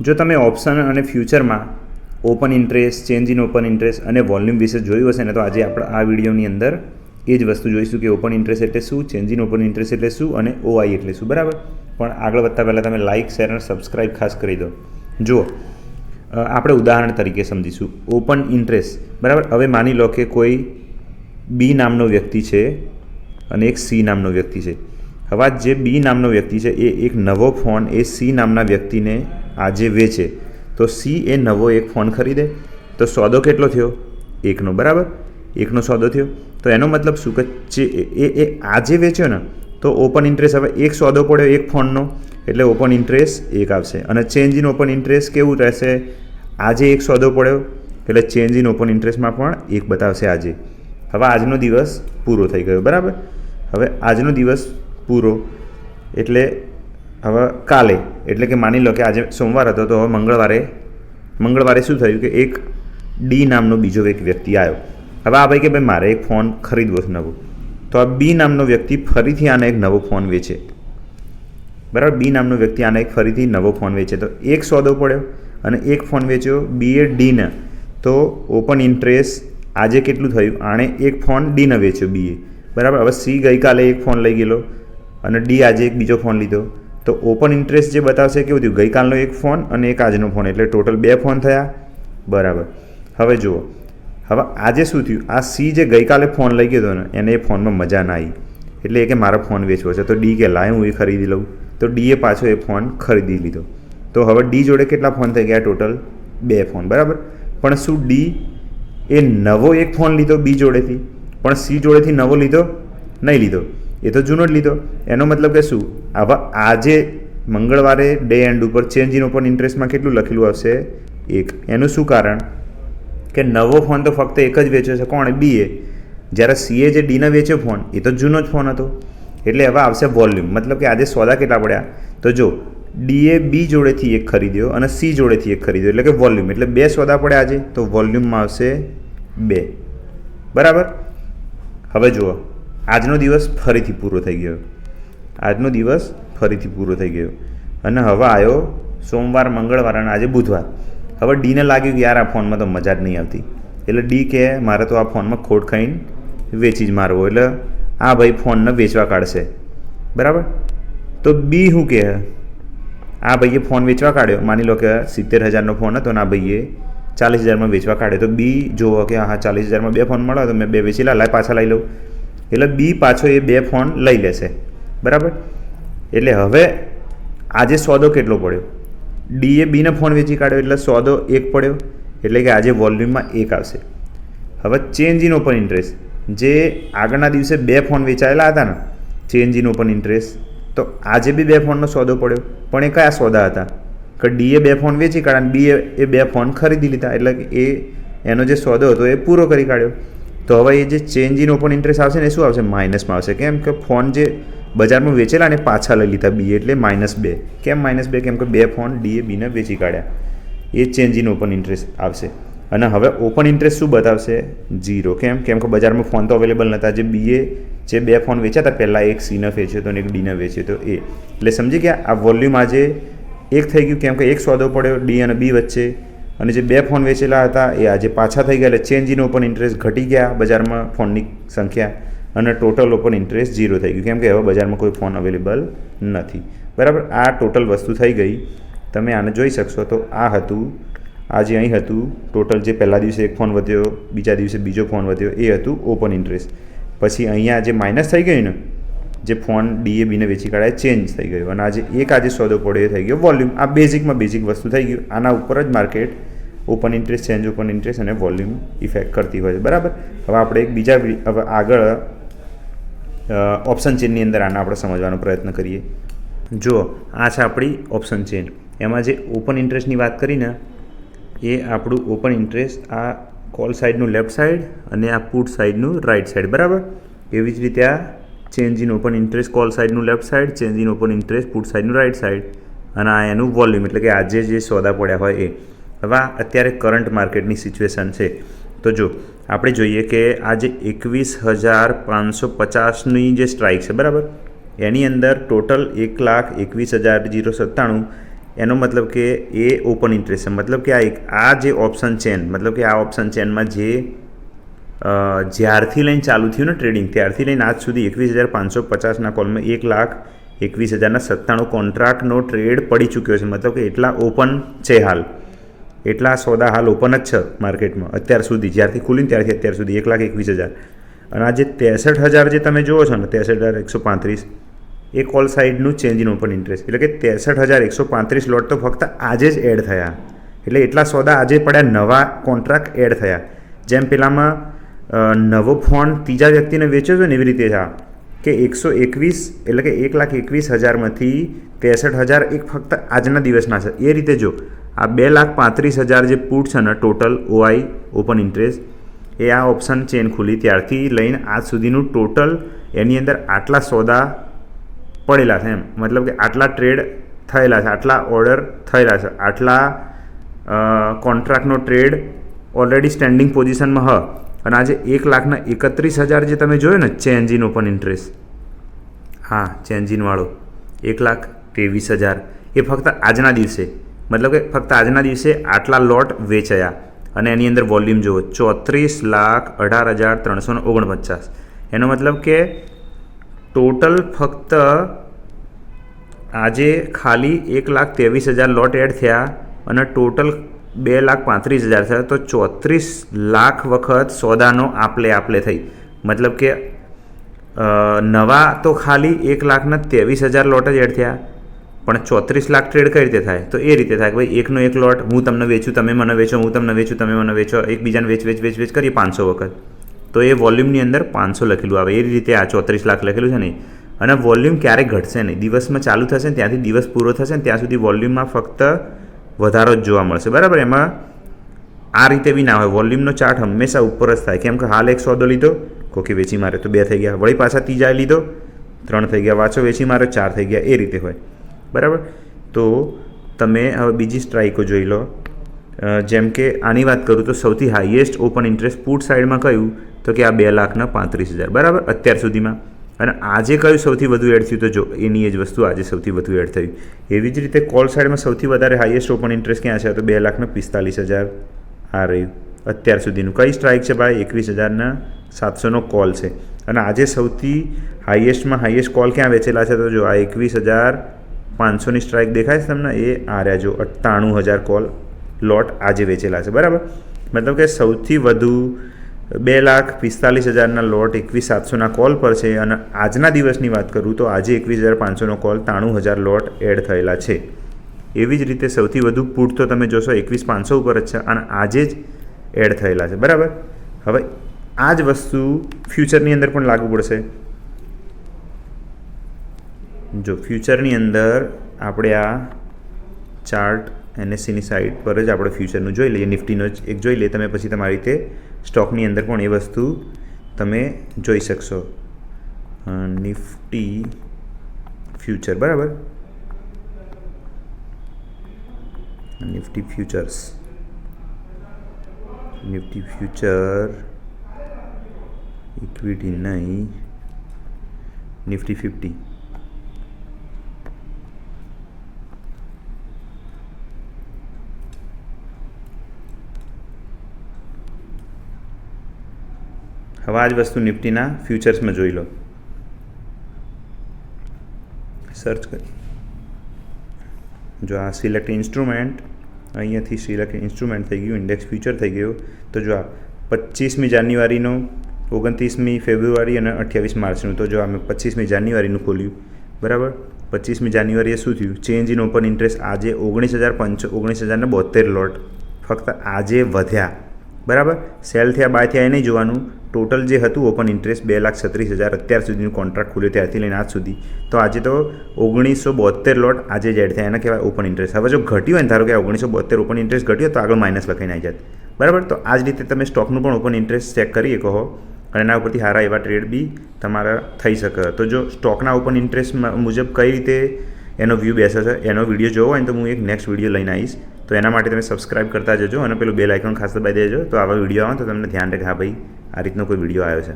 જો તમે ઓપ્શન અને ફ્યુચરમાં open interest, change in open interest અને વોલ્યુમ વિશે જોયું હશે ને, તો આજે આપણે આ વિડીયોની અંદર એ જ વસ્તુ જોઈશું કે ઓપન ઇન્ટરેસ્ટ એટલે શું, ચેન્જ ઇન ઓપન ઇન્ટરેસ્ટ એટલે શું અને ઓઆઈ એટલે શું. બરાબર. પણ આગળ વધતા પહેલાં તમે લાઇક, શેર અને સબસ્ક્રાઈબ ખાસ કરી દો. જુઓ, આપણે ઉદાહરણ તરીકે સમજીશું ઓપન ઇન્ટરેસ્ટ. બરાબર. હવે માની લો કે કોઈ બી નામનો વ્યક્તિ છે અને એક સી નામનો વ્યક્તિ છે. હવે જે બી નામનો વ્યક્તિ છે એ એક નવો ફોન એ સી નામના વ્યક્તિને આજે વેચે, તો સી એ નવો એક ફોન ખરીદે, તો સોદો કેટલો થયો? એકનો. બરાબર. એકનો સોદો થયો. તો એનો મતલબ શું કે એ આજે વેચ્યો ને, તો ઓપન ઇન્ટરેસ્ટ હવે એક સોદો પડ્યો એક ફોનનો, એટલે ઓપન ઇન્ટરેસ્ટ એક આવશે. અને ચેન્જ ઇન ઓપન ઇન્ટરેસ્ટ કેવું રહેશે? આજે એક સોદો પડ્યો એટલે ચેન્જ ઇન ઓપન ઇન્ટરેસ્ટમાં પણ એક બતાવશે આજે. હવે આજનો દિવસ પૂરો થઈ ગયો. બરાબર. હવે આજનો દિવસ પૂરો એટલે હવે કાલે, એટલે કે માની લો કે આજે સોમવાર હતો, તો હવે મંગળવારે શું થયું કે એક ડી નામનો બીજો એક વ્યક્તિ આવ્યો. હવે આ ભાઈ કે ભાઈ મારે એક ફોન ખરીદવો છે નવો, તો આ બી નામનો વ્યક્તિ ફરીથી આને એક નવો ફોન વેચે. બરાબર. બી નામનો વ્યક્તિ આને એક ફરીથી નવો ફોન વેચે, તો એક સોદો પડ્યો અને એક ફોન વેચ્યો બીએ ડીને, તો ઓપન ઇન્ટરેસ્ટ આજે કેટલું થયું? આણે એક ફોન ડીને વેચ્યો બીએ. બરાબર. હવે સી ગઈકાલે એક ફોન લઈ ગયેલો અને ડી આજે એક બીજો ફોન લીધો, તો ઓપન ઇન્ટરેસ્ટ જે બતાવશે કેવું થયું? ગઈકાલનો એક ફોન અને એક આજનો ફોન, એટલે ટોટલ 2 ફોન થયા. બરાબર. હવે જુઓ, હવે આજે શું થયું? આ સી જે ગઈકાલે ફોન લઈ ગયો હતો ને, એને એ ફોનમાં મજા ના આવી, એટલે એ કે મારો ફોન વેચવો છે, તો ડી કે લાય હું એ ખરીદી લઉં, તો ડીએ પાછો એ ફોન ખરીદી લીધો. તો હવે ડી જોડે કેટલા ફોન થઈ ગયા? Total 2 phone. બરાબર. પણ શું ડી એ નવો એક ફોન લીધો બી જોડેથી, પણ સી જોડેથી નવો લીધો નહીં લીધો, એ તો જૂનો જ લીધો. એનો મતલબ કે શું? હવે આજે મંગળવારે ડે એન્ડ ઉપર ચેન્જ ઇન ઓપન ઇન્ટરેસ્ટમાં કેટલું લખેલું આવશે? 1. એનું શું કારણ? કે નવો ફોન તો ફક્ત એક જ વેચ્યો છે. કોણે? બીએ. જ્યારે સીએ જે ડીને વેચ્યો ફોન, એ તો જૂનો જ ફોન હતો, એટલે હવે આવશે વોલ્યુમ. મતલબ કે આજે સોદા કેટલા પડ્યા? તો જો ડીએ બી જોડેથી એક ખરીદ્યો અને સી જોડેથી એક ખરીદ્યો, એટલે કે વોલ્યુમ. એટલે 2 સોદા પડ્યા આજે, તો વોલ્યુમમાં આવશે 2. બરાબર. હવે જુઓ, આજનો દિવસ ફરીથી પૂરો થઈ ગયો. આજનો દિવસ ફરીથી પૂરો થઈ ગયો અને હવે આવ્યો સોમવાર, મંગળવાર અને આજે બુધવાર. હવે ડીને લાગ્યું કે યાર આ ફોનમાં તો મજા જ નહીં આવતી, એટલે ડી કે મારે તો આ ફોનમાં ખોટ ખાઈને વેચી જ મારવો, એટલે આ ભાઈ ફોનને વેચવા કાઢશે. બરાબર. તો બી શું કહે? આ ભાઈએ ફોન વેચવા કાઢ્યો. માની લો કે 70,000નો ફોન હતો ને આ ભાઈએ 40,000માં વેચવા કાઢ્યો, તો બી જોવો કે હા 40,000માં 2 ફોન મળે, તો મેં 2 વેચી લાય પાછા લઈ લઉં. એટલે બી પાછો એ 2 ફોન લઈ લેશે. બરાબર. એટલે હવે આજે સોદો કેટલો પડ્યો? ડીએ બીને ફોન વેચી કાઢ્યો એટલે સોદો 1 પડ્યો, એટલે કે આજે વોલ્યુમમાં 1 આવશે. હવે ચેન્જ ઇન ઓપન ઇન્ટરેસ્ટ, જે આગળના દિવસે 2 ફોન વેચાયેલા હતા ને, ચેન્જ ઇન ઓપન ઇન્ટરેસ્ટ, તો આજે બી 2 ફોનનો સોદો પડ્યો. પણ એ કયા સોદા હતા? કે ડીએ 2 ફોન વેચી કાઢ્યા અને બીએ એ 2 ફોન ખરીદી લીધા, એટલે કે એનો જે સોદો હતો એ પૂરો કરી કાઢ્યો. તો હવે એ જે ચેન્જ ઇન ઓપન ઇન્ટરેસ્ટ આવશે ને, એ શું આવશે? માઇનસમાં આવશે. કેમ કે ફોન જે બજારમાં વેચેલા ને પાછા લઈ લીધા બીએ, એટલે -2. કેમ -2? કેમ કે 2 ફોન ડીએ બીને વેચી કાઢ્યા, એ ચેન્જ ઇન ઓપન ઇન્ટરેસ્ટ આવશે. અને હવે ઓપન ઇન્ટરેસ્ટ શું બતાવશે? 0. કેમ કે બજારમાં ફોન તો અવેલેબલ નહોતા. જે બીએ જે 2 ફોન વેચ્યા હતા પહેલાં, એક સીને વેચ્યો હતો અને એક ડીને વેચ્યો હતો એ, એટલે સમજી ગયા? આ વોલ્યુમ આજે 1 થઈ ગયું, કેમ કે એક સોદો પડ્યો ડી અને બી વચ્ચે, અને જે 2 ફોન વેચેલા હતા એ આજે પાછા થઈ ગયા, એટલે ચેન્જ ઇન ઓપન ઇન્ટરેસ્ટ ઘટી ગયા બજારમાં ફોનની સંખ્યા, અને ટોટલ ઓપન ઇન્ટરેસ્ટ 0 થઈ ગયું, કેમ કે હવે બજારમાં કોઈ ફોન અવેલેબલ નથી. બરાબર. આ ટોટલ વસ્તુ થઈ ગઈ. તમે આને જોઈ શકશો. તો આ હતું, આજે અહીં હતું ટોટલ, જે પહેલા દિવસે એક ફોન વધ્યો, બીજા દિવસે બીજો ફોન વધ્યો, એ હતું ઓપન ઇન્ટરેસ્ટ. પછી અહીંયા જે માઇનસ થઈ ગયું ને, જે ફોન ડીએ બીને વેચી કાઢાય ચેન્જ થઈ ગયું, અને આજે સોદો પડ્યો એ થઈ ગયો વોલ્યુમ. આ બેઝિકમાં બેઝિક વસ્તુ થઈ ગયું. આના ઉપર જ market open interest, change open interest અને વોલ્યુમ ઇફેક્ટ કરતી હોય છે. બરાબર. હવે આપણે એક બીજા હવે આગળ ઓપ્શન ચેનની અંદર આને આપણે સમજવાનો પ્રયત્ન કરીએ. જુઓ, આ છે આપણી ઓપ્શન ચેન. એમાં જે ઓપન ઇન્ટરેસ્ટની વાત કરીને, એ આપણું ઓપન ઇન્ટરેસ્ટ આ કોલ સાઈડનું લેફ્ટ સાઈડ અને આ પુટ સાઈડનું રાઈટ સાઈડ. બરાબર. એવી જ રીતે આ change in open interest call સાઈડનું left side, change in open interest put સાઈડનું રાઈટ સાઈડ, અને આ એનું વોલ્યુમ, એટલે કે આજે જે સોદા પડ્યા હોય એ. હવે આ અત્યારે કરંટ માર્કેટની સિચ્યુએશન છે. તો જો આપણે જોઈએ કે આજે 21,550ની જે સ્ટ્રાઇક છે, બરાબર, એની અંદર ટોટલ 1,21,097 એનો મતલબ કે એ ઓપન ઇન્ટરેસ્ટ છે. મતલબ કે આ જે ઓપ્શન ચેન, મતલબ કે આ ઓપ્શન ચેનમાં જે જ્યારથી લઈને ચાલુ થયું ને ટ્રેડિંગ, ત્યારથી લઈને આજ સુધી 21,550ના કોલમાં 1,21,097 કોન્ટ્રાક્ટનો ટ્રેડ પડી ચૂક્યો છે. મતલબ કે એટલા ઓપન છે હાલ, એટલા સોદા હાલ ઓપન જ છે માર્કેટમાં અત્યાર સુધી, જ્યારથી ખુલીને ત્યારથી અત્યાર સુધી 1,21,000. અને આ જે 63,000 જે તમે જુઓ છો ને, 63,135, એ કોલ સાઇડનું ચેન્જ ઇન ઓપન ઇન્ટરેસ્ટ, એટલે કે 63,135 લોટ તો ફક્ત આજે જ એડ થયા. એટલે એટલા સોદા આજે પડ્યા, નવા કોન્ટ્રાક્ટ એડ થયા. જેમ પેલામાં નવો ફોન ત્રીજા વ્યક્તિને વેચ્યો છે ને, એવી રીતે છે કે 121 એટલે કે 1,21,000માંથી 63,000 એક ફક્ત આજના દિવસના છે. એ રીતે જો આ 2,35,000 જે પુટ છે ને ટોટલ OI ઓપન ઇન્ટરેસ્ટ, એ આ ઓપ્શન ચેન ખુલી ત્યારથી લઈને આજ સુધીનું ટોટલ, એની અંદર આટલા સોદા પડેલા છે એમ. મતલબ કે આટલા ટ્રેડ થયેલા છે, આટલા ઓર્ડર થયેલા છે, આટલા કોન્ટ્રાક્ટનો ટ્રેડ ઓલરેડી સ્ટેન્ડિંગ પોઝિશનમાં હ. અને આજે 1,31,000 જે તમે જોયો ને ચેન્જ ઇન ઓપન ઇન્ટરેસ્ટ, હા ચેન્જ ઇનવાળો 1,23,000, એ ફક્ત આજના દિવસે, મતલબ કે ફક્ત આજના દિવસે આટલા લોટ વેચાયા. અને એની અંદર વોલ્યુમ જુઓ 34,18,349. એનો મતલબ કે ટોટલ ફક્ત આજે ખાલી 1,23,000 લોટ એડ થયા અને ટોટલ 2,35,000 થયા. તો 34 લાખ વખત સોદાનો આપલે થઈ. મતલબ કે નવા તો ખાલી 1,23,000 લોટ જ એડ થયા, પણ 34 લાખ ટ્રેડ કઈ રીતે થાય? તો એ રીતે થાય કે ભાઈ એકનો એક લોટ હું તમને વેચું, તમે મને વેચો, હું તમને વેચું, તમે મને વેચો, એકબીજાને વેચ કરીએ 500 વખત. તો એ વોલ્યુમની અંદર 500 લખેલું આવે. એ રીતે આ 34 લાખ લખેલું છે ને. અને વોલ્યુમ ક્યારેય ઘટશે નહીં. દિવસમાં ચાલુ થશે ને ત્યાંથી દિવસ પૂરો થશે ને ત્યાં સુધી વોલ્યુમમાં ફક્ત વધારો જ જોવા મળશે. બરાબર? એમાં આ રીતે બી ના હોય. વોલ્યુમનો ચાર્ટ હંમેશા ઉપર જ થાય. કેમ કે હાલ એક સોદો લીધો, કોકે વેચી મારે તો 2 થઈ ગયા, વળી પાછા ત્રીજા લીધો 3 થઈ ગયા, વાંચો વેચી મારે 4 થઈ ગયા, એ રીતે હોય. બરાબર? તો તમે હવે બીજી સ્ટ્રાઇકો જોઈ લો. જેમ કે આની વાત કરું તો સૌથી હાઈએસ્ટ ઓપન ઇન્ટરેસ્ટ પુટ સાઇડમાં કયું? તો કે આ 2,35,000. બરાબર? અત્યાર સુધીમાં. અને આજે કયું સૌથી વધુ એડ થયું? તો જો એની જ વસ્તુ આજે સૌથી વધુ એડ થયું. એવી જ રીતે કોલ સાઇડમાં સૌથી વધારે હાઈએસ્ટ ઓપન ઇન્ટરેસ્ટ ક્યાં છે? તો 2,45,000 આ રહ્યું અત્યાર સુધીનું. કઈ સ્ટ્રાઇક છે ભાઈ? 21,700નો કોલ છે. અને આજે સૌથી હાઈએસ્ટમાં હાઈએસ્ટ કોલ ક્યાં વેચેલા છે? તો જો આ 21,500ની સ્ટ્રાઇક દેખાય છે તમને? એ આ રહ્યા જો 98,000 કોલ લોટ આજે વેચેલા છે. બરાબર? મતલબ કે સૌથી વધુ 2,45,000ના લોટ 21,700ના કોલ પર છે. અને આજના દિવસની વાત કરું તો આજે 21,500નો કોલ 93,000 લોટ એડ થયેલા છે. એવી જ રીતે સૌથી વધુ પુટ તો તમે જોશો 21,500 ઉપર જ છે અને આજે જ એડ થયેલા છે. બરાબર? હવે આ જ વસ્તુ ફ્યુચરની અંદર પણ લાગુ પડશે. જો ફ્યુચરની અંદર આપણે આ ચાર્ટ NSEની સાઇટ પર જ આપણે ફ્યુચરનું જોઈ લઈએ, નિફ્ટીનો જ એક જોઈ લઈએ. તમે પછી તમારી રીતે સ્ટોકની અંદર પણ એ વસ્તુ તમે જોઈ શકશો. Nifty future. બરાબર? Nifty futures, Nifty future equity નહીં, નિફ્ટી 50. હવે આ જ વસ્તુ નિફ્ટીના ફ્યુચર્સમાં જોઈ લો. સર્ચ કરી જો આ સિલેક્ટ ઇન્સ્ટ્રુમેન્ટ, અહીંયાથી સિલેક્ટ ઇન્સ્ટ્રુમેન્ટ થઈ ગયું, ઇન્ડેક્સ ફ્યુચર થઈ ગયું. તો જો આ 25મી જાન્યુઆરીનું, 29મી ફેબ્રુઆરી અને 28 માર્ચનું. તો જો આ મેં 25મી જાન્યુઆરીનું ખોલ્યું. બરાબર? 25મી જાન્યુઆરીએ શું થયું? ચેન્જ ઇન ઓપન ઇન્ટરેસ્ટ આજે 19,072 લોટ ફક્ત આજે વધ્યા. બરાબર? સેલ થયા, બાય થયા એ નહીં જોવાનું. ટોટલ જે હતું ઓપન ઇન્ટરેસ્ટ 2,36,000 અત્યાર સુધીનું કોન્ટ્રાક્ટ ખુલ્યો ત્યારથી લઈને આજ સુધી. તો આજે તો 1972 લોટ આજે જ એડ થયા. એને કહેવાય ઓપન ઇન્ટરેસ્ટ. હવે જો ઘટ્યું હોય ને, ધારો કે 1972 ઓપન ઇન્ટરેસ્ટ ઘટ્યો તો આગળ માઇનસ લખાઈને આવી જાય. બરાબર? તો આ જ રીતે તમે સ્ટોકનું પણ ઓપન ઇન્ટરેસ્ટ ચેક કરી શકો અને એના ઉપરથી સારા એવા ટ્રેડ બી તમારા થઈ શકે. તો જો સ્ટોકના ઓપન ઇન્ટરેસ્ટ મુજબ કઈ રીતે એનો વ્યૂ બેસે છે એનો વિડીયો જોવો હોય ને તો હું એક નેક્સ્ટ વિડીયો લઈને આવીશ. તો એના માટે તમે સબસ્ક્રાઇબ કરતા જજો અને પેલું બેલ આઇકોન ખાસ દબાવી દેજો. તો આવા વિડીયો આવે તો તમને ધ્યાન રહે કે હા ભાઈ આ રીતનો કોઈ વિડીયો આવ્યો છે.